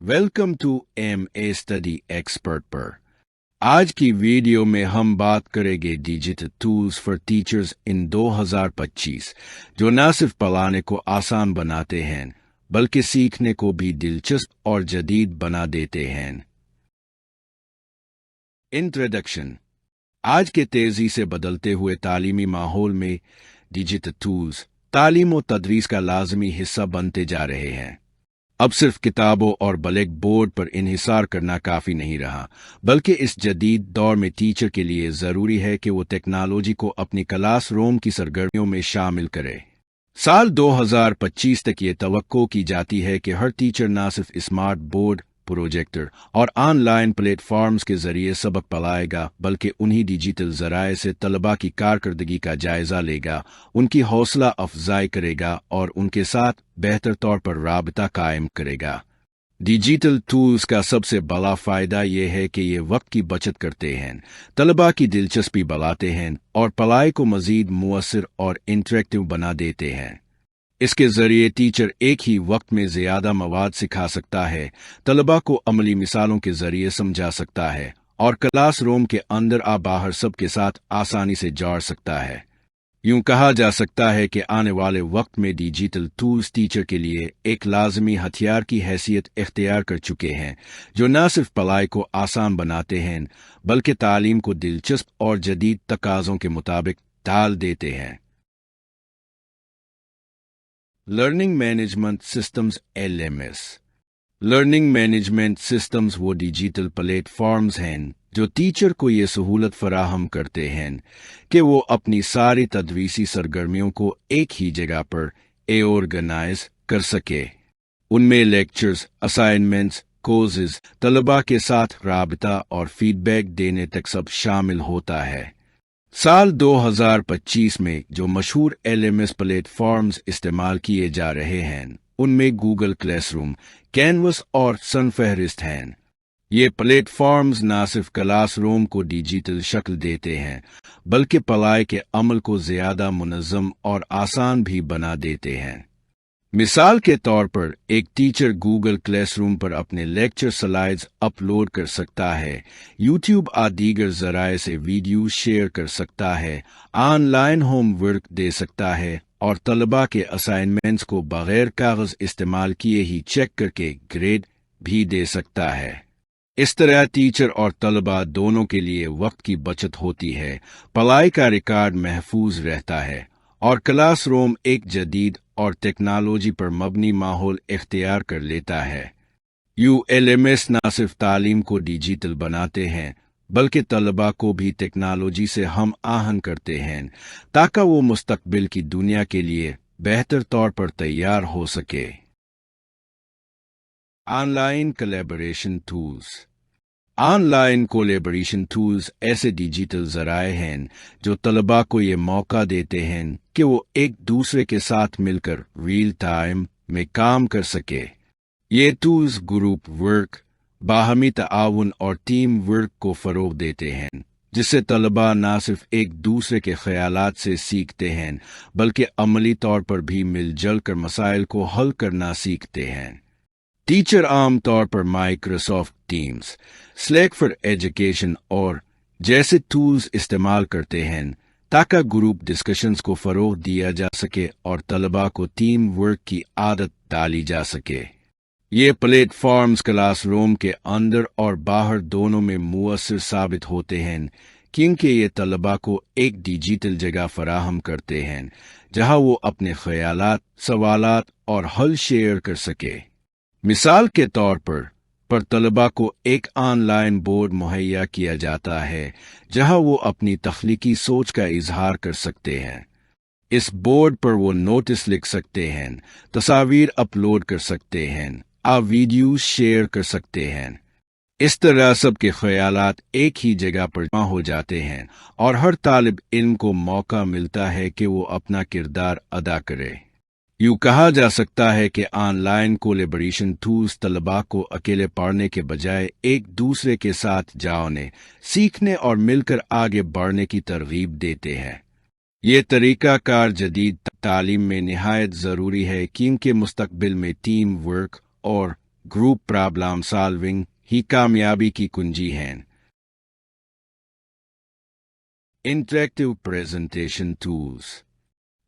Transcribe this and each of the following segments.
Welcome to MA study expert पर। आज की वीडियो में हम बात करेंगे digital tools for teachers in 2025, जो न सिर्फ पढ़ाने को आसान बनाते हैं बल्कि सीखने को भी दिलचस्प और जदीद बना देते हैं। इंट्रोडक्शन। आज के तेजी से बदलते हुए तालीमी माहौल में डिजिटल टूल्स तालीम और तदरीस का लाजमी हिस्सा बनते जा रहे हैं। अब सिर्फ किताबों और ब्लैक बोर्ड पर इन्हिसार करना काफी नहीं रहा, बल्कि इस जदीद दौर में टीचर के लिए जरूरी है कि वो टेक्नोलॉजी को अपनी क्लास रूम की सरगर्मियों में शामिल करे। साल 2025 तक ये तवक्को की जाती है कि हर टीचर न सिर्फ स्मार्ट बोर्ड, प्रोजेक्टर और ऑनलाइन प्लेटफॉर्म्स के जरिए सबक पढ़ाएगा, बल्कि उन्हीं डिजिटल जराए से तलबा की कारकर्दगी का जायजा लेगा, उनकी हौसला अफजाई करेगा और उनके साथ बेहतर तौर पर राबता कायम करेगा। डिजिटल टूल्स का सबसे बड़ा फायदा यह है कि ये वक्त की बचत करते हैं, तलबा की दिलचस्पी बढ़ाते हैं और पढ़ाई को मजीद मुअस्सर और इंटरेक्टिव बना देते हैं। इसके जरिए टीचर एक ही वक्त में ज्यादा मवाद सिखा सकता है, तलबा को अमली मिसालों के जरिए समझा सकता है और क्लास रूम के अंदर आ बाहर सबके साथ आसानी से जोड़ सकता है। यूं कहा जा सकता है कि आने वाले वक्त में डिजिटल टूल्स टीचर के लिए एक लाजमी हथियार की हैसियत इख्तियार कर चुके हैं, जो न सिर्फ पढ़ाई को आसान बनाते हैं बल्कि तालीम को दिलचस्प और जदीद तकाज़ों के मुताबिक ढाल देते हैं। Learning management systems LMS। Learning management systems वो डिजिटल प्लेटफॉर्म्स हैं जो टीचर को ये सहूलत फराहम करते हैं कि वो अपनी सारी तदरीसी सरगर्मियों को एक ही जगह पर ऑर्गेनाइज कर सके। उनमें लेक्चर्स, असाइनमेंट्स, कोर्सेज, तलबा के साथ राबता और फीडबैक देने तक सब शामिल होता है। साल 2025 में जो मशहूर LMS प्लेटफॉर्म्स इस्तेमाल किए जा रहे हैं, उनमें गूगल क्लासरूम, कैनवस और सनफहरिस्त हैं। ये प्लेटफॉर्म्स न सिर्फ क्लास रूम को डिजिटल शक्ल देते हैं, बल्कि पढ़ाई के अमल को ज्यादा मुनज़्ज़म और आसान भी बना देते हैं। मिसाल के तौर पर एक टीचर गूगल क्लासरूम पर अपने लेक्चर स्लाइड्स अपलोड कर सकता है, यूट्यूब और दीगर जराए से वीडियो शेयर कर सकता है, ऑनलाइन होमवर्क दे सकता है और तलबा के असाइनमेंट्स को बगैर कागज इस्तेमाल किए ही चेक करके ग्रेड भी दे सकता है। इस तरह टीचर और तलबा दोनों के लिए वक्त की बचत होती है, पढ़ाई का रिकॉर्ड महफूज रहता है और क्लास रूम एक जदीद और टेक्नोलॉजी पर मबनी माहौल इख्तियार कर लेता है। LMS न सिर्फ तालीम को डिजिटल बनाते हैं बल्कि तलबा को भी टेक्नोलॉजी से हम आहंग करते हैं, ताकि वो मुस्तकबिल की दुनिया के लिए बेहतर तौर पर तैयार हो सके। Online collaboration tools. Online collaboration tools ऐसे डिजिटल जराए हैं जो तलबा को ये मौका देते हैं कि वो एक दूसरे के साथ मिलकर रियल टाइम में काम कर सके। ये टूल्स ग्रुप वर्क, बाहमी ताउन और टीम वर्क को फरोग देते हैं, जिससे तलबा न सिर्फ एक दूसरे के ख्यालात से सीखते हैं बल्कि अमली तौर पर भी मिलजुल कर मसाइल को हल करना सीखते हैं। टीचर आम तौर पर Microsoft teams, slack for education और जैसे टूल्स इस्तेमाल करते हैं ताकि ग्रुप डिस्कशंस को फरोग दिया जा सके और तलबा को टीम वर्क की आदत डाली जा सके। ये प्लेटफॉर्म्स क्लास रूम के अंदर और बाहर दोनों में मुअस्सर साबित होते हैं, क्योंकि ये तलबा को एक डिजिटल जगह फराहम करते हैं जहां वो अपने ख्यालात, सवालात और हल शेयर कर सके। मिसाल के तौर पर तलबा को एक ऑनलाइन बोर्ड मुहैया किया जाता है जहां वो अपनी तख्लीकी सोच का इजहार कर सकते हैं। इस बोर्ड पर वो नोटिस लिख सकते हैं, तस्वीर अपलोड कर सकते हैं, वीडियो शेयर कर सकते हैं। इस तरह सबके ख्यालात एक ही जगह पर जमा हो जाते हैं और हर तालिब इल्म को मौका मिलता है कि वो अपना किरदार अदा करे। यूं कहा जा सकता है कि ऑनलाइन कोलैबोरेशन टूल्स तलबा को अकेले पढ़ने के बजाय एक दूसरे के साथ जाने, सीखने और मिलकर आगे बढ़ने की तरगीब देते हैं। ये तरीकाकार जदीद तालीम में निहायत ज़रूरी है, क्योंकि मुस्तकबिल में टीम वर्क और ग्रुप प्रॉब्लम सॉल्विंग ही कामयाबी की कुंजी हैं। Interactive presentation tools.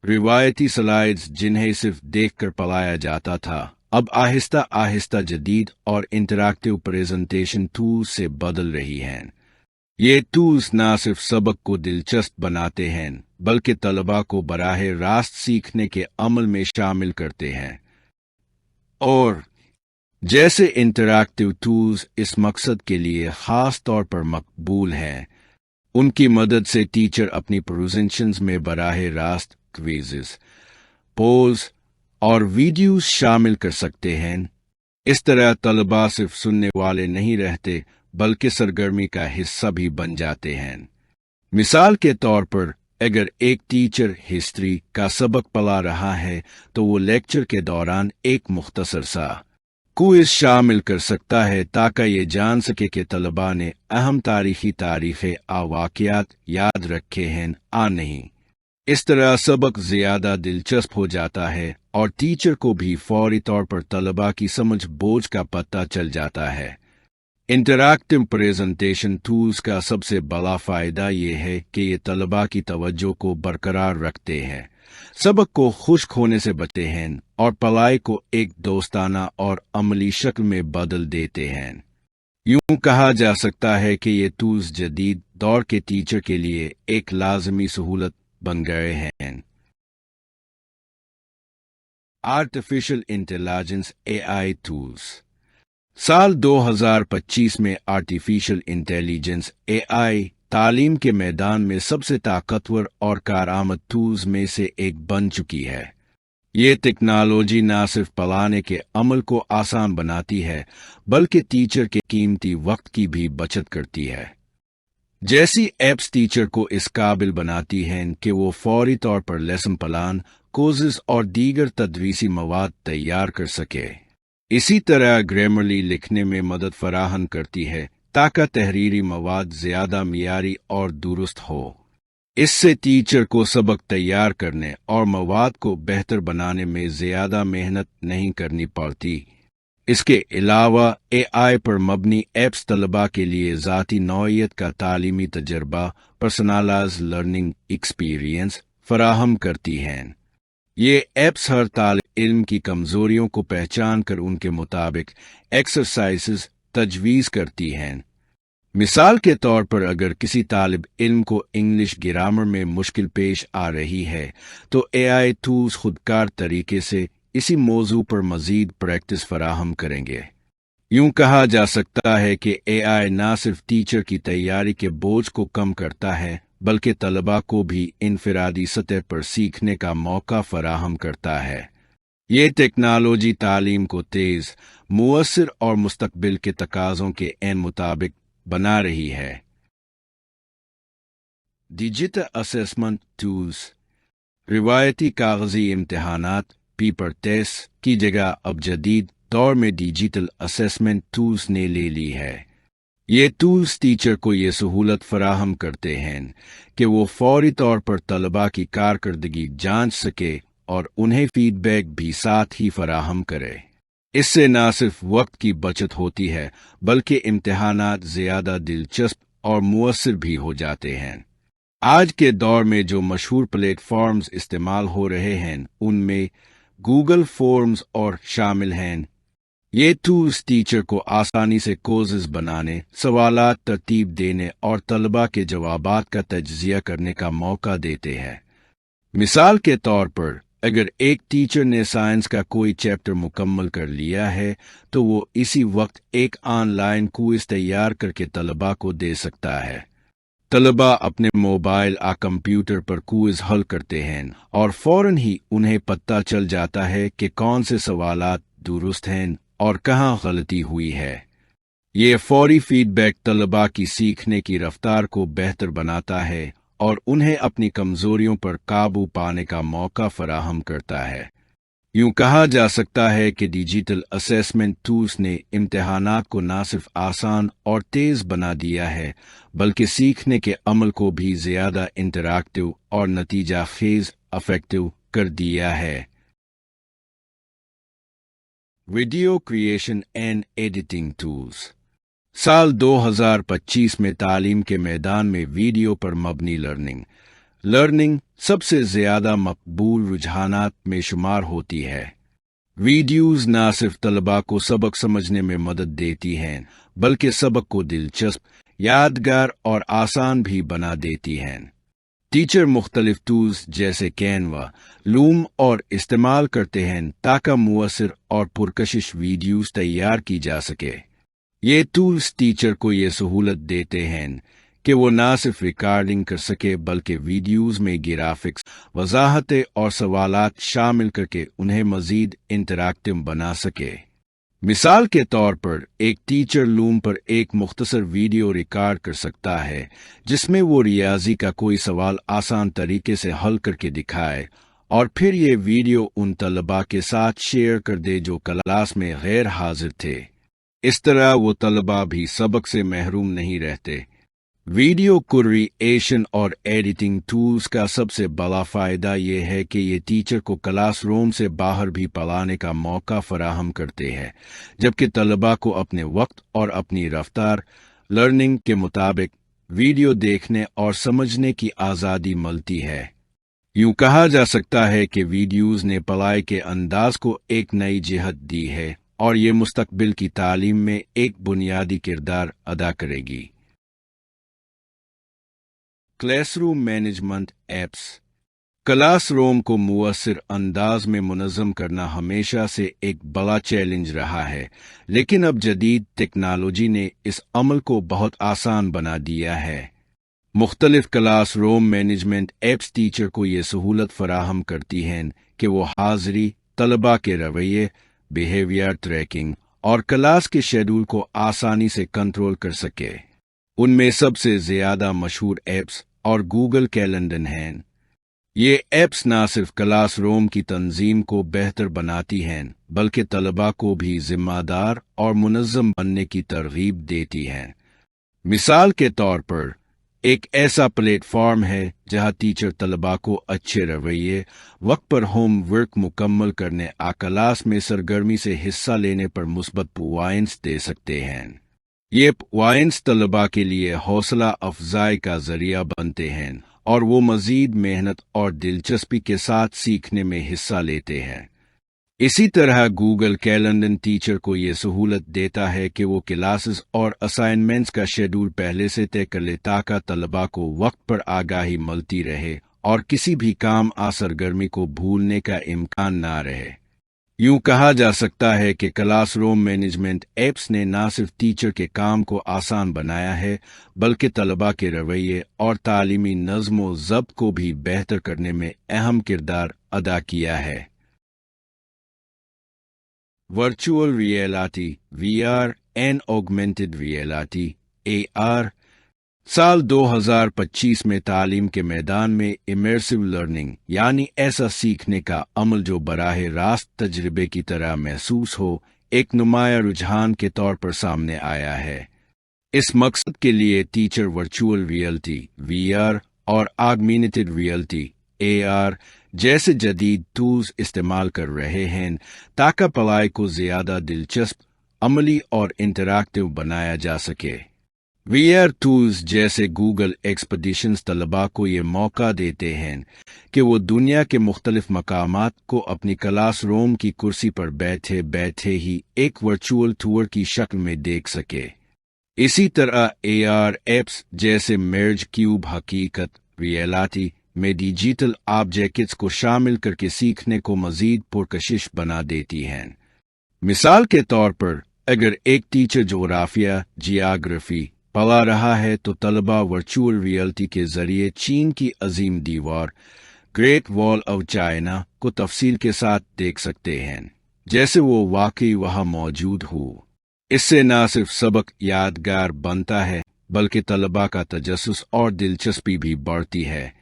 रिवायती स्लाइड्स जिन्हें सिर्फ देखकर पढ़ाया जाता था, अब आहिस्ता आहिस्ता जदीद और इंटरैक्टिव प्रेजेंटेशन टूल्स से बदल रही हैं। ये टूल्स न सिर्फ सबक को दिलचस्प बनाते हैं बल्कि तलबा को बराह रास्त सीखने के अमल में शामिल करते हैं। और जैसे इंटरैक्टिव टूल्स इस मकसद के लिए ख़ास तौर पर मकबूल हैं, उनकी मदद से टीचर अपनी प्रेजेंटेशंस में बराह रास्त क्विज़ेस, पोल्स और वीडियोस शामिल कर सकते हैं। इस तरह तलबा सिर्फ सुनने वाले नहीं रहते बल्कि सरगर्मी का हिस्सा भी बन जाते हैं। मिसाल के तौर पर अगर एक टीचर हिस्ट्री का सबक पढ़ा रहा है तो वो लेक्चर के दौरान एक मुख्तसर सा क्विज शामिल कर सकता है ताकि ये जान सके कि तलबा ने अहम तारीखें वाक़यात याद रखे हैं या नहीं। इस तरह सबक ज़्यादा दिलचस्प हो जाता है और टीचर को भी फौरी तौर पर तलबा की समझ बोझ का पता चल जाता है। इंटरैक्टिव प्रेजेंटेशन टूल्स का सबसे बड़ा फ़ायदा ये है कि ये तलबा की तवज्जो को बरकरार रखते हैं, सबक को खुश्क होने से बचते हैं और पढ़ाई को एक दोस्ताना और अमली शक्ल में बदल देते हैं। यूं कहा जा सकता है कि ये टूल्स जदीद दौर के टीचर के लिए एक लाजमी सहूलत बन गए हैं। Artificial intelligence AI tools. साल 2025 में आर्टिफिशियल इंटेलिजेंस AI तालीम के मैदान में सबसे ताकतवर और कारआमद टूल्स में से एक बन चुकी है। ये टेक्नोलॉजी न सिर्फ पढ़ाने के अमल को आसान बनाती है बल्कि टीचर के कीमती वक्त की भी बचत करती है। जैसी ऐप्स टीचर को इस काबिल बनाती हैं कि वो फौरी तौर पर लेसन प्लान, कोर्सेज और दीगर तदरीसी मवाद तैयार कर सके। इसी तरह ग्रामरली लिखने में मदद फराहम करती है ताकि तहरीरी मवाद ज़्यादा मियारी और दुरुस्त हो। इससे टीचर को सबक तैयार करने और मवाद को बेहतर बनाने में ज़्यादा मेहनत नहीं करनी पड़ती। इसके अलावा AI पर मबनी ऐप्स तलबा के लिए ज़ाती नौइयत का तालीमी तजर्बा, पर्सनलाइज्ड लर्निंग एक्सपीरियंस फराहम करती हैं। ये ऐप्स हर तालिब इल्म की कमज़ोरियों को पहचान कर उनके मुताबिक एक्सरसाइजेस तजवीज़ करती हैं। मिसाल के तौर पर अगर किसी तालिब इल्म को इंग्लिश ग्रामर में मुश्किल पेश आ रही है तो AI टूल्स खुदकार तरीके से इसी मौजू पर मज़ीद प्रैक्टिस फराहम करेंगे। यूं कहा जा सकता है कि AI न सिर्फ टीचर की तैयारी के बोझ को कम करता है बल्कि तलबा को भी इनफरादी सतह पर सीखने का मौका फराहम करता है। ये टेक्नोलॉजी तालीम को तेज़, मुअस्सिर और मुस्तकबिल के तकाज़ों के ऐन मुताबिक बना रही है। Digital assessment tools. रिवायती कागजी इम्तिहानात, पेपर टेस्ट की जगह अब जदीद दौर में डिजिटल असेसमेंट टूल्स ने ले ली है। ये टूल्स टीचर को ये सहूलत फराहम करते हैं कि वो फौरी तौर पर तलबा की कारकर्दगी जांच सके और उन्हें फीडबैक भी साथ ही फराहम करे। इससे न सिर्फ वक्त की बचत होती है बल्कि इम्तिहानात ज़्यादा दिलचस्प और मुअस्सिर भी हो जाते हैं। आज के दौर में जो मशहूर प्लेटफॉर्म्स इस्तेमाल हो रहे हैं उनमें गूगल फॉर्म्स और शामिल हैं। ये टूल्स टीचर को आसानी से कोर्सेज बनाने, सवालात तरतीब देने और तलबा के जवाबात का तज्ज़िया करने का मौका देते हैं। मिसाल के तौर पर अगर एक टीचर ने साइंस का कोई चैप्टर मुकम्मल कर लिया है तो वो इसी वक्त एक ऑनलाइन क्विज तैयार करके तलबा को दे सकता है। तलबा अपने मोबाइल या कंप्यूटर पर क्विज हल करते हैं और फौरन ही उन्हें पता चल जाता है कि कौन से सवालात दुरुस्त हैं और कहाँ गलती हुई है। ये फौरी फीडबैक तलबा की सीखने की रफ्तार को बेहतर बनाता है और उन्हें अपनी कमज़ोरियों पर काबू पाने का मौका फराहम करता है। यूं कहा जा सकता है कि डिजिटल असेसमेंट टूल्स ने इम्तिहानात को न सिर्फ आसान और तेज़ बना दिया है बल्कि सीखने के अमल को भी ज़्यादा इंटरैक्टिव और नतीजा खेज़ अफेक्टिव कर दिया है। Video creation and editing tools. साल 2025 में तालीम के मैदान में वीडियो पर मबनी लर्निंग सबसे ज्यादा मकबूल रुझानात में शुमार होती है। वीडियोज़ न सिर्फ तलबा को सबक समझने में मदद देती हैं, बल्कि सबक को दिलचस्प, यादगार और आसान भी बना देती हैं। टीचर मुख्तलिफ टूल्स जैसे कैनवा, लूम और इस्तेमाल करते हैं ताकि मुअस्सिर और पुरकशिश वीडियोज़ तैयार की जा सके। ये टूल्स टीचर को ये सहूलत देते हैं कि वो ना सिर्फ रिकॉर्डिंग कर सके बल्कि वीडियोज़ में ग्राफिक्स, वजाहतें और सवालात शामिल करके उन्हें मज़ीद इंटरैक्टिव बना सके। मिसाल के तौर पर एक टीचर लूम पर एक मुख्तसर वीडियो रिकॉर्ड कर सकता है जिसमें वो रियाजी का कोई सवाल आसान तरीके से हल करके दिखाए और फिर ये वीडियो उन तलबा के साथ शेयर कर दे जो क्लास में गैर हाजिर थे। इस तरह वो तलबा भी सबक से महरूम नहीं रहते। वीडियो क्रिएशन और एडिटिंग टूल्स का सबसे बड़ा फ़ायदा ये है कि ये टीचर को क्लासरूम से बाहर भी पढ़ाने का मौका फराहम करते हैं, जबकि तलबा को अपने वक्त और अपनी रफ्तार लर्निंग के मुताबिक वीडियो देखने और समझने की आज़ादी मिलती है। यूं कहा जा सकता है कि वीडियोज़ ने पढ़ाई के अंदाज को एक नई जिहत दी है और ये मुस्तकबिल की तालीम में एक बुनियादी किरदार अदा करेगी। Classroom management apps. क्लासरूम को मुअस्सिर अंदाज में मुनज़्ज़म करना हमेशा से एक बड़ा चैलेंज रहा है, लेकिन अब जदीद टेक्नोलॉजी ने इस अमल को बहुत आसान बना दिया है। मुख्तलिफ क्लासरूम मैनेजमेंट एप्स टीचर को ये सहूलत फराहम करती हैं कि वो हाज़री, तलबा के रवैये, बिहेवियर ट्रैकिंग और क्लास के शेड्यूल को आसानी से कंट्रोल कर सके। उनमें सबसे ज़्यादा मशहूर एप्स और गूगल कैलेंडर हैं। ये एप्स न सिर्फ क्लासरूम की तंजीम को बेहतर बनाती हैं, बल्कि तलबा को भी जिम्मेदार और मुनज़्ज़म बनने की तरगीब देती हैं। मिसाल के तौर पर एक ऐसा प्लेटफॉर्म है जहां टीचर तलबा को अच्छे रवैये, वक्त पर होमवर्क मुकम्मल करने और क्लास में सरगर्मी से हिस्सा लेने पर मुस्बत पॉइंट्स दे सकते हैं। ये पॉइंट्स तलबा के लिए हौसला अफजाई का जरिया बनते हैं और वो मज़ीद मेहनत और दिलचस्पी के साथ सीखने में हिस्सा लेते हैं। इसी तरह गूगल कैलेंडर टीचर को ये सहूलत देता है कि वो क्लासेस और असाइनमेंट्स का शेड्यूल पहले से तय कर ले ताकि तलबा को वक्त पर आगाही मिलती रहे और किसी भी काम या सरगर्मी को भूलने का इम्कान ना रहे। यूं कहा जा सकता है कि क्लासरूम मैनेजमेंट एप्स ने न सिर्फ टीचर के काम को आसान बनाया है, बल्कि तलबा के रवैये और तालीमी नज़्म व ज़ब्त को भी बेहतर करने में अहम किरदार अदा किया है। Virtual reality (VR) and augmented reality (AR) साल 2025 में तालीम के मैदान में इमर्सिव लर्निंग यानी ऐसा सीखने का अमल जो बराह रास्त तजर्बे की तरह महसूस हो, एक नुमाया रुझान के तौर पर सामने आया है। इस मकसद के लिए टीचर वर्चुअल रियलिटी (VR) और ऑगमेंटेड रियलिटी (AR) जैसे जदीद टूल्स इस्तेमाल कर रहे हैं ताकि पढ़ाई को ज़्यादा दिलचस्प, अमली और इंटरैक्टिव बनाया जा सके। VR टूल्स जैसे गूगल एक्सपीडिशंस तलबा को ये मौका देते हैं कि वो दुनिया के मुख्तलिफ मकामात को अपनी क्लासरूम की कुर्सी पर बैठे बैठे ही एक वर्चुअल टूर की शक्ल में देख सके। इसी तरह AR एप्स जैसे मिरज क्यूब हकीकत रियलिटी में डिजिटल ऑब्जेक्ट्स को शामिल करके सीखने को मज़ीद पुरकशिश बना देती हैं। मिसाल के तौर पर अगर एक टीचर जियोग्राफी पढ़ा रहा है तो तलबा वर्चुअल रियलिटी के जरिए चीन की अजीम दीवार ग्रेट वॉल ऑफ चाइना को तफसील के साथ देख सकते हैं, जैसे वो वाकई वहां मौजूद हो। इससे न सिर्फ सबक यादगार बनता है, बल्कि तलबा का तजस्सुस और दिलचस्पी भी बढ़ती है।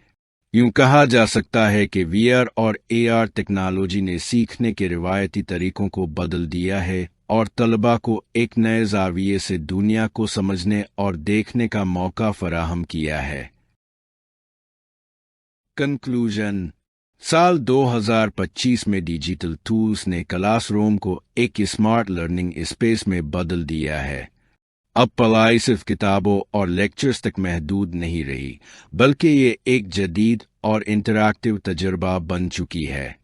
यूं कहा जा सकता है कि VR और AR टेक्नोलॉजी ने सीखने के रिवायती तरीकों को बदल दिया है और तलबा को एक नए ज़ाविये से दुनिया को समझने और देखने का मौका फराहम किया है। कंक्लूजन। साल 2025 में डिजिटल टूल्स ने क्लासरूम को एक स्मार्ट लर्निंग स्पेस में बदल दिया है। अब पढ़ाई सिर्फ किताबों और लेक्चर्स तक महदूद नहीं रही, बल्कि ये एक जदीद और इंटरैक्टिव तजुर्बा बन चुकी है।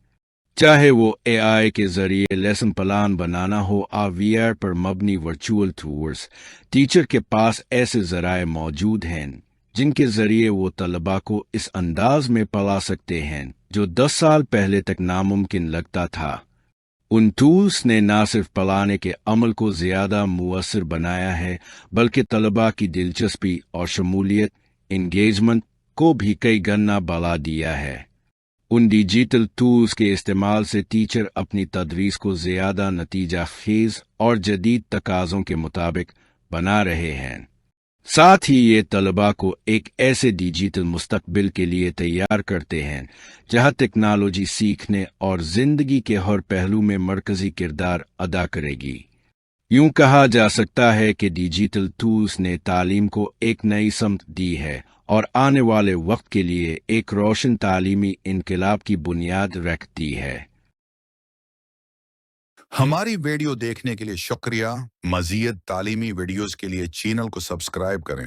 चाहे वो एआई के जरिए लेसन प्लान बनाना हो या वीआर पर मबनी वर्चुअल टूर्स, टीचर के पास ऐसे जराए मौजूद हैं जिनके जरिए वो तलबा को इस अंदाज में पढ़ा सकते हैं जो 10 साल पहले तक नामुमकिन लगता था। उन टूल्स ने न सिर्फ पढ़ाने के अमल को ज़्यादा मुअस्सर बनाया है, बल्कि तलबा की दिलचस्पी और शमूलियत इंगेजमेंट को भी कई गुना बढ़ा दिया है। उन डिजिटल टूल्स के इस्तेमाल से टीचर अपनी तदरीस को ज़्यादा नतीजा खेज और जदीद तकाज़ों के मुताबिक बना रहे हैं। साथ ही ये तलबा को एक ऐसे डिजिटल मुस्तकबिल के लिए तैयार करते हैं जहां टेक्नोलॉजी सीखने और ज़िंदगी के हर पहलू में मरकज़ी किरदार अदा करेगी। यूं कहा जा सकता है कि डिजिटल टूल्स ने तालीम को एक नई समत दी है और आने वाले वक्त के लिए एक रोशन तालीमी इनकलाब की बुनियाद रखती है। हमारी वीडियो देखने के लिए शुक्रिया। मज़ीद तालीमी वीडियोस के लिए चैनल को सब्सक्राइब करें।